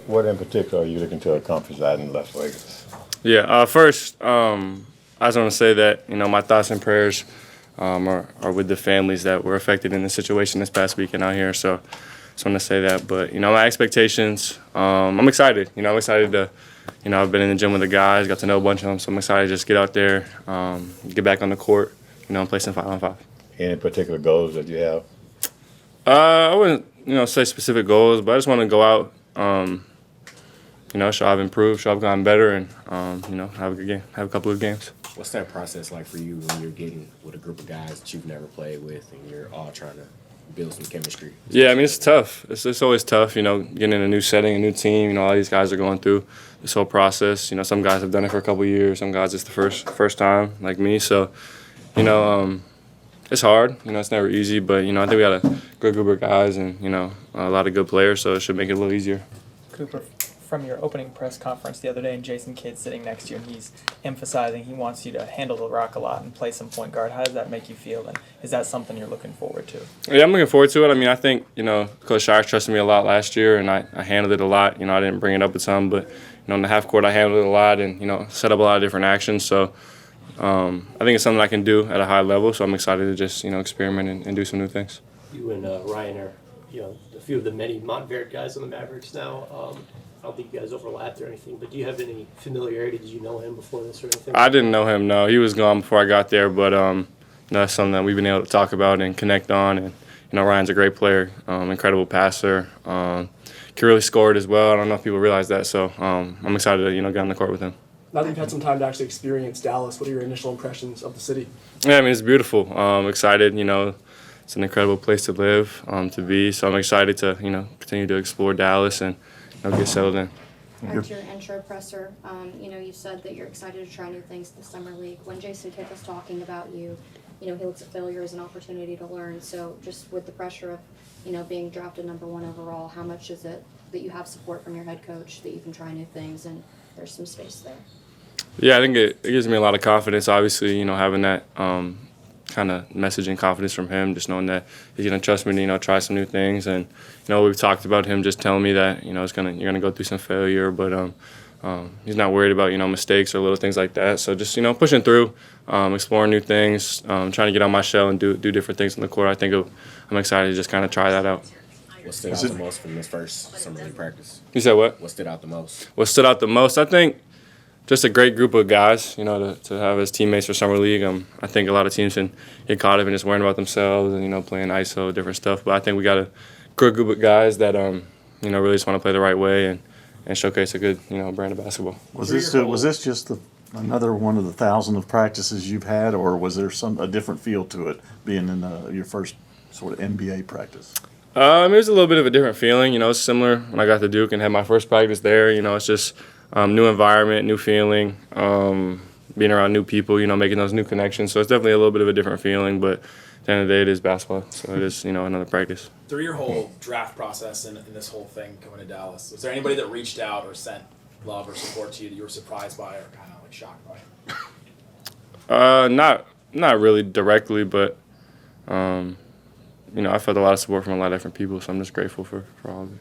What in particular are you looking to accomplish out in Las Vegas? Yeah, first, I just want to say that, my thoughts and prayers are with the families that were affected in the situation this past weekend out here. So just want to say that. But, my expectations, I'm excited. I'm excited to, I've been in the gym with the guys, got to know a bunch of them. So I'm excited to just get out there, get back on the court, and play some 5-on-5. Any particular goals that you have? I wouldn't, say specific goals, but I just want to go out, show I've improved, show I've gotten better, and, have a good game, have a couple of games. What's that process like for you when you're getting with a group of guys that you've never played with and you're all trying to build some chemistry? Yeah, I mean, it's tough. It's always tough, getting in a new setting, a new team. All these guys are going through this whole process. Some guys have done it for a couple of years. Some guys it's the first time, like me. So, it's hard. It's never easy. But, I think we got a good group of guys and, a lot of good players. So it should make it a little easier. Cooper, from your opening press conference the other day, and Jason Kidd's sitting next to you, and he's emphasizing he wants you to handle the rock a lot and play some point guard. How does that make you feel, and is that something you're looking forward to? Yeah, I'm looking forward to it. I mean, I think, Coach Shires trusted me a lot last year, and I handled it a lot. I didn't bring it up a ton, but, in the half court I handled it a lot and, set up a lot of different actions. So I think it's something I can do at a high level, so I'm excited to just, experiment and do some new things. You and Ryan are, a few of the many Montverde guys on the Mavericks now. I don't think you guys overlapped or anything, but do you have any familiarity? Did you know him before this or anything? I didn't know him, no. He was gone before I got there, but that's something that we've been able to talk about and connect on. And, Ryan's a great player, incredible passer, can really score it as well. I don't know if people realize that, so I'm excited to, get on the court with him. Now that you've had some time to actually experience Dallas, what are your initial impressions of the city? Yeah, I mean, it's beautiful. Excited, it's an incredible place to live, to be. So I'm excited to, continue to explore Dallas and get settled in. At your intro presser, you said that you're excited to try new things in the summer league. When Jason Kidd was talking about you, he looks at failure as an opportunity to learn. So just with the pressure of, being drafted number 1 overall, how much is it that you have support from your head coach that you can try new things and there's some space there? Yeah, I think it gives me a lot of confidence. Obviously, having that kind of message and confidence from him, just knowing that he's going to trust me to, try some new things. And, we've talked about him just telling me that, you're going to go through some failure, but he's not worried about, mistakes or little things like that. So just, pushing through, exploring new things, trying to get on my shell and do different things on the court. I think I'm excited to just kind of try that out. What stood out the most from this first summer league practice? You said what? What stood out the most? What stood out the most? I think just a great group of guys, to have as teammates for summer league. I think a lot of teams can get caught up in just worrying about themselves and, playing ISO, different stuff. But I think we got a good group of guys that, really just want to play the right way and showcase a good, brand of basketball. Was this just another one of the thousands of practices you've had, or was there a different feel to it being in your first sort of NBA practice? It was a little bit of a different feeling. It's similar when I got to Duke and had my first practice there. It's just new environment, new feeling, being around new people, making those new connections. So it's definitely a little bit of a different feeling, but at the end of the day, it is basketball. So it is, another practice. Through your whole draft process and this whole thing coming to Dallas, was there anybody that reached out or sent love or support to you that you were surprised by or kind of shocked by? Not really directly, but I felt a lot of support from a lot of different people, so I'm just grateful for all of it.